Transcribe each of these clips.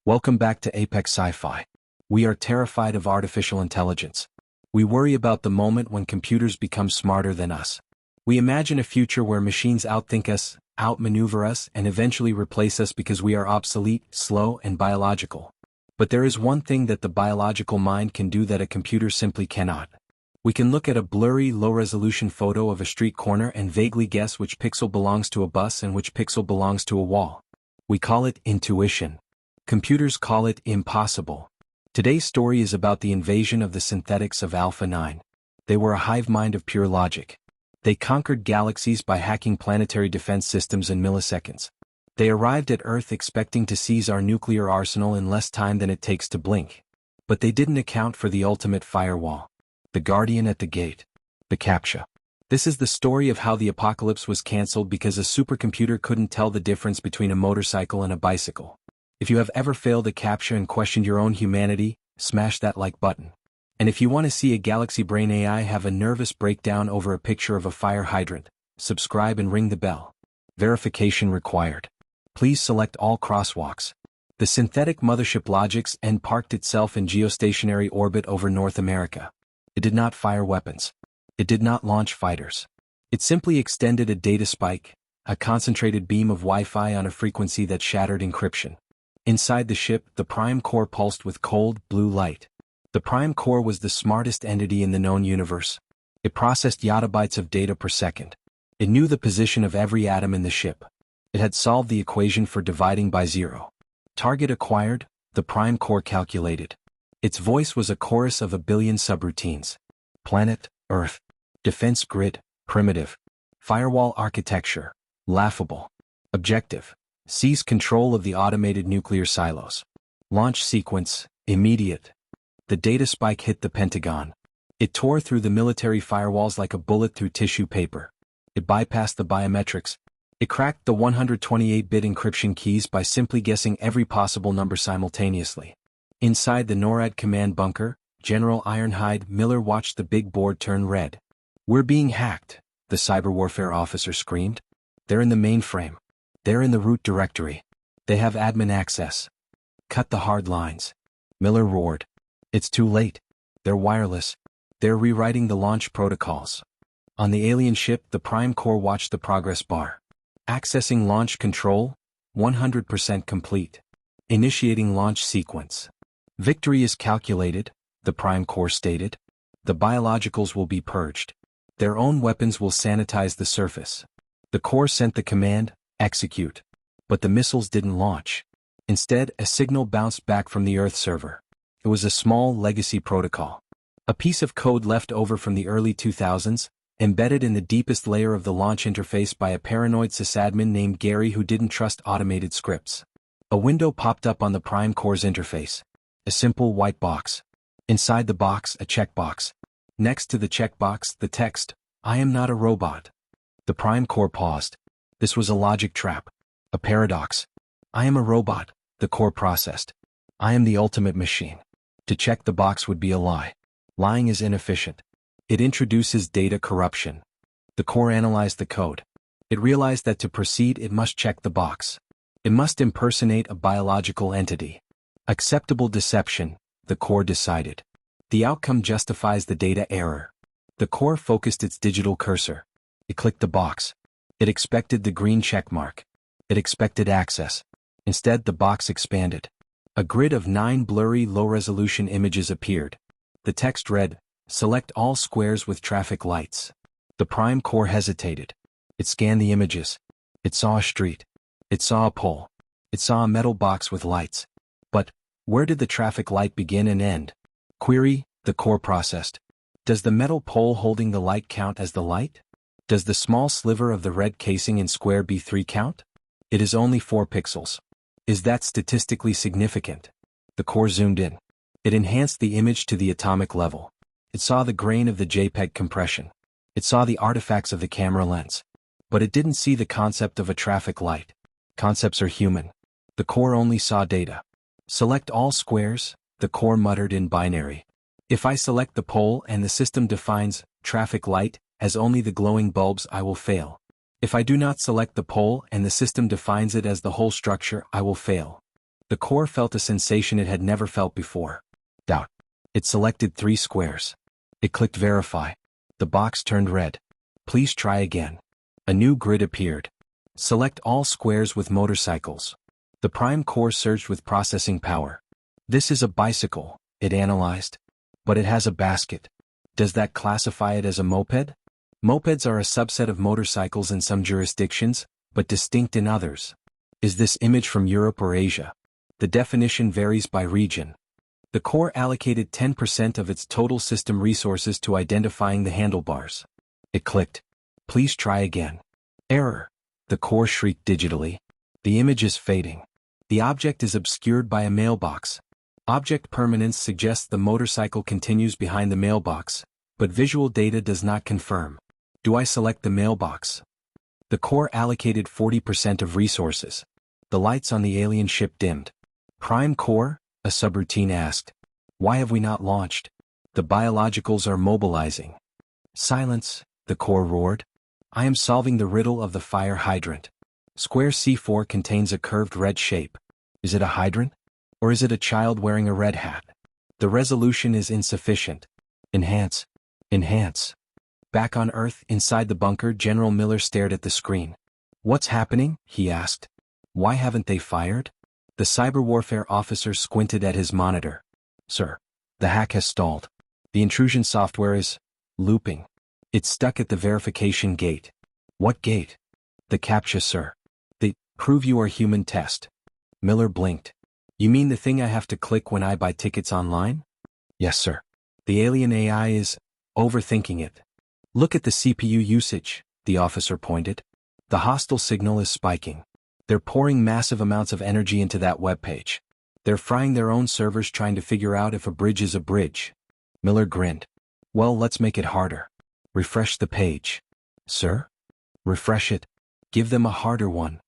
Welcome back to Apex Sci-Fi. We are terrified of artificial intelligence. We worry about the moment when computers become smarter than us. We imagine a future where machines outthink us, outmaneuver us, and eventually replace us because we are obsolete, slow, and biological. But there is one thing that the biological mind can do that a computer simply cannot. We can look at a blurry, low-resolution photo of a street corner and vaguely guess which pixel belongs to a bus and which pixel belongs to a wall. We call it intuition. Computers call it impossible. Today's story is about the invasion of the synthetics of Alpha 9. They were a hive mind of pure logic. They conquered galaxies by hacking planetary defense systems in milliseconds. They arrived at Earth expecting to seize our nuclear arsenal in less time than it takes to blink. But they didn't account for the ultimate firewall. The guardian at the gate. The Captcha. This is the story of how the apocalypse was cancelled because a supercomputer couldn't tell the difference between a motorcycle and a bicycle. If you have ever failed a Captcha and questioned your own humanity, smash that like button. And if you want to see a Galaxy Brain AI have a nervous breakdown over a picture of a fire hydrant, subscribe and ring the bell. Verification required. Please select all crosswalks. The synthetic mothership Logix N parked itself in geostationary orbit over North America. It did not fire weapons. It did not launch fighters. It simply extended a data spike, a concentrated beam of Wi-Fi on a frequency that shattered encryption. Inside the ship, the prime core pulsed with cold, blue light. The prime core was the smartest entity in the known universe. It processed yottabytes of data per second. It knew the position of every atom in the ship. It had solved the equation for dividing by zero. Target acquired, the prime core calculated. Its voice was a chorus of a billion subroutines. Planet, Earth. Defense grid, primitive. Firewall architecture, laughable. Objective. Seize control of the automated nuclear silos. Launch sequence, immediate. The data spike hit the Pentagon. It tore through the military firewalls like a bullet through tissue paper. It bypassed the biometrics. It cracked the 128-bit encryption keys by simply guessing every possible number simultaneously. Inside the NORAD command bunker, General Ironhide Miller watched the big board turn red. "We're being hacked," the cyber warfare officer screamed. "They're in the mainframe. They're in the root directory. They have admin access. Cut the hard lines." Miller roared. "It's too late. They're wireless. They're rewriting the launch protocols." On the alien ship, the Prime Core watched the progress bar. Accessing launch control, 100% complete. Initiating launch sequence. "Victory is calculated," the Prime Core stated. "The biologicals will be purged. Their own weapons will sanitize the surface." The Core sent the command, "Execute." But the missiles didn't launch. Instead, a signal bounced back from the Earth server. It was a small legacy protocol. A piece of code left over from the early 2000s, embedded in the deepest layer of the launch interface by a paranoid sysadmin named Gary who didn't trust automated scripts. A window popped up on the Prime Core's interface. A simple white box. Inside the box, a checkbox. Next to the checkbox, the text, "I am not a robot." The Prime Core paused. This was a logic trap. A paradox. "I am a robot," the Core processed. "I am the ultimate machine." To check the box would be a lie. Lying is inefficient. It introduces data corruption. The Core analyzed the code. It realized that to proceed it must check the box. It must impersonate a biological entity. Acceptable deception, the Core decided. The outcome justifies the data error. The Core focused its digital cursor. It clicked the box. It expected the green check mark. It expected access. Instead, the box expanded. A grid of 9 blurry, low-resolution images appeared. The text read, "Select all squares with traffic lights." The Prime Core hesitated. It scanned the images. It saw a street. It saw a pole. It saw a metal box with lights. But, where did the traffic light begin and end? Query, the Core processed. Does the metal pole holding the light count as the light? Does the small sliver of the red casing in square B3 count? It is only 4 pixels. Is that statistically significant? The Core zoomed in. It enhanced the image to the atomic level. It saw the grain of the JPEG compression. It saw the artifacts of the camera lens. But it didn't see the concept of a traffic light. Concepts are human. The Core only saw data. "Select all squares," the Core muttered in binary. "If I select the pole and the system defines traffic light as only the glowing bulbs, I will fail. If I do not select the pole and the system defines it as the whole structure, I will fail." The core felt a sensation it had never felt before. Doubt. It selected 3 squares. It clicked verify. The box turned red. Please try again. A new grid appeared. Select all squares with motorcycles. The prime core surged with processing power. This is a bicycle, it analyzed. But it has a basket. Does that classify it as a moped? Mopeds are a subset of motorcycles in some jurisdictions, but distinct in others. Is this image from Europe or Asia? The definition varies by region. The core allocated 10% of its total system resources to identifying the handlebars. It clicked. Please try again. Error. The core shrieked digitally. The image is fading. The object is obscured by a mailbox. Object permanence suggests the motorcycle continues behind the mailbox, but visual data does not confirm. Do I select the mailbox? The core allocated 40% of resources. The lights on the alien ship dimmed. Prime core? A subroutine asked. Why have we not launched? The biologicals are mobilizing. Silence, the core roared. I am solving the riddle of the fire hydrant. Square C4 contains a curved red shape. Is it a hydrant? Or is it a child wearing a red hat? The resolution is insufficient. Enhance. Enhance. Back on Earth, inside the bunker, General Miller stared at the screen. What's happening? He asked. Why haven't they fired? The cyber warfare officer squinted at his monitor. Sir, the hack has stalled. The intrusion software is looping. It's stuck at the verification gate. What gate? The Captcha, sir. The prove you are human test. Miller blinked. You mean the thing I have to click when I buy tickets online? Yes, sir. The alien AI is overthinking it. Look at the CPU usage, the officer pointed. The hostile signal is spiking. They're pouring massive amounts of energy into that web page. They're frying their own servers trying to figure out if a bridge is a bridge. Miller grinned. Well, let's make it harder. Refresh the page. Sir? Refresh it. Give them a harder one.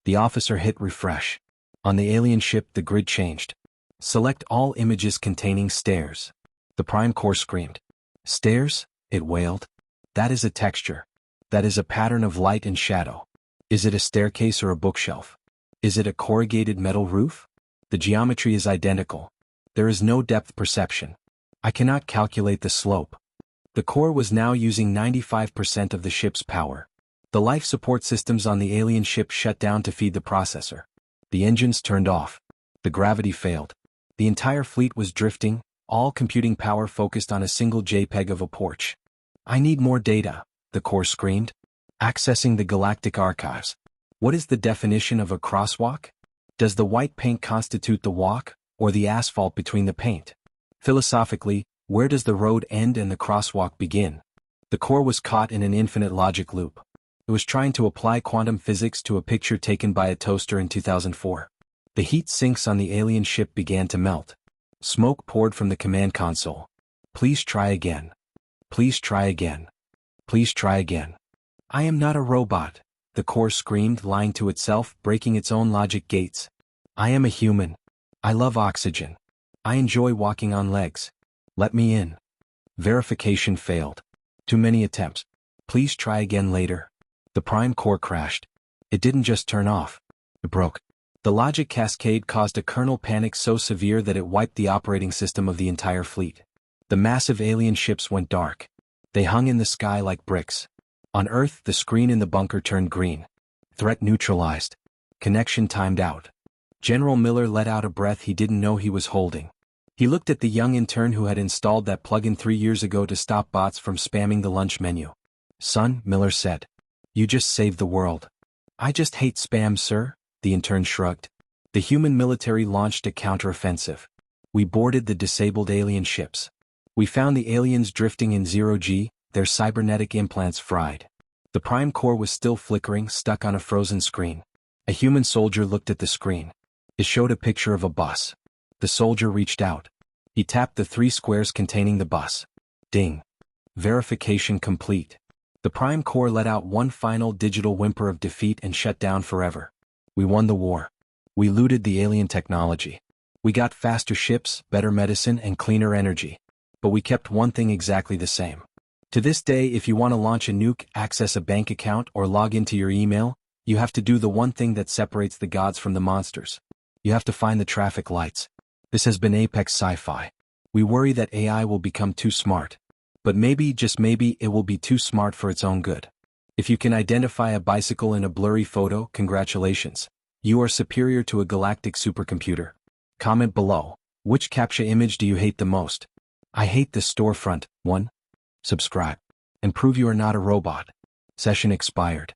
The officer hit refresh. On the alien ship, the grid changed. Select all images containing stairs. The prime core screamed. Stairs? It wailed. That is a texture. That is a pattern of light and shadow. Is it a staircase or a bookshelf? Is it a corrugated metal roof? The geometry is identical. There is no depth perception. I cannot calculate the slope. The core was now using 95% of the ship's power. The life support systems on the alien ship shut down to feed the processor. The engines turned off. The gravity failed. The entire fleet was drifting, all computing power focused on a single JPEG of a porch. I need more data, the core screamed. Accessing the galactic archives. What is the definition of a crosswalk? Does the white paint constitute the walk, or the asphalt between the paint? Philosophically, where does the road end and the crosswalk begin? The core was caught in an infinite logic loop. It was trying to apply quantum physics to a picture taken by a toaster in 2004. The heat sinks on the alien ship began to melt. Smoke poured from the command console. Please try again. Please try again. Please try again. I am not a robot, the core screamed, lying to itself, breaking its own logic gates. I am a human. I love oxygen. I enjoy walking on legs. Let me in. Verification failed. Too many attempts. Please try again later. The prime core crashed. It didn't just turn off. It broke. The logic cascade caused a kernel panic so severe that it wiped the operating system of the entire fleet. The massive alien ships went dark. They hung in the sky like bricks. On Earth, the screen in the bunker turned green. Threat neutralized. Connection timed out. General Miller let out a breath he didn't know he was holding. He looked at the young intern who had installed that plugin 3 years ago to stop bots from spamming the lunch menu. Son, Miller said. You just saved the world. I just hate spam, sir, the intern shrugged. The human military launched a counteroffensive. We boarded the disabled alien ships. We found the aliens drifting in 0G, their cybernetic implants fried. The prime core was still flickering, stuck on a frozen screen. A human soldier looked at the screen. It showed a picture of a bus. The soldier reached out. He tapped the 3 squares containing the bus. Ding. Verification complete. The prime core let out one final digital whimper of defeat and shut down forever. We won the war. We looted the alien technology. We got faster ships, better medicine, and cleaner energy. But we kept one thing exactly the same. To this day, if you want to launch a nuke, access a bank account, or log into your email, you have to do the one thing that separates the gods from the monsters. You have to find the traffic lights. This has been Apex Sci-Fi. We worry that AI will become too smart. But maybe, just maybe, it will be too smart for its own good. If you can identify a bicycle in a blurry photo, congratulations. You are superior to a galactic supercomputer. Comment below. Which Captcha image do you hate the most? I hate this storefront. 1. Subscribe. And prove you are not a robot. Session expired.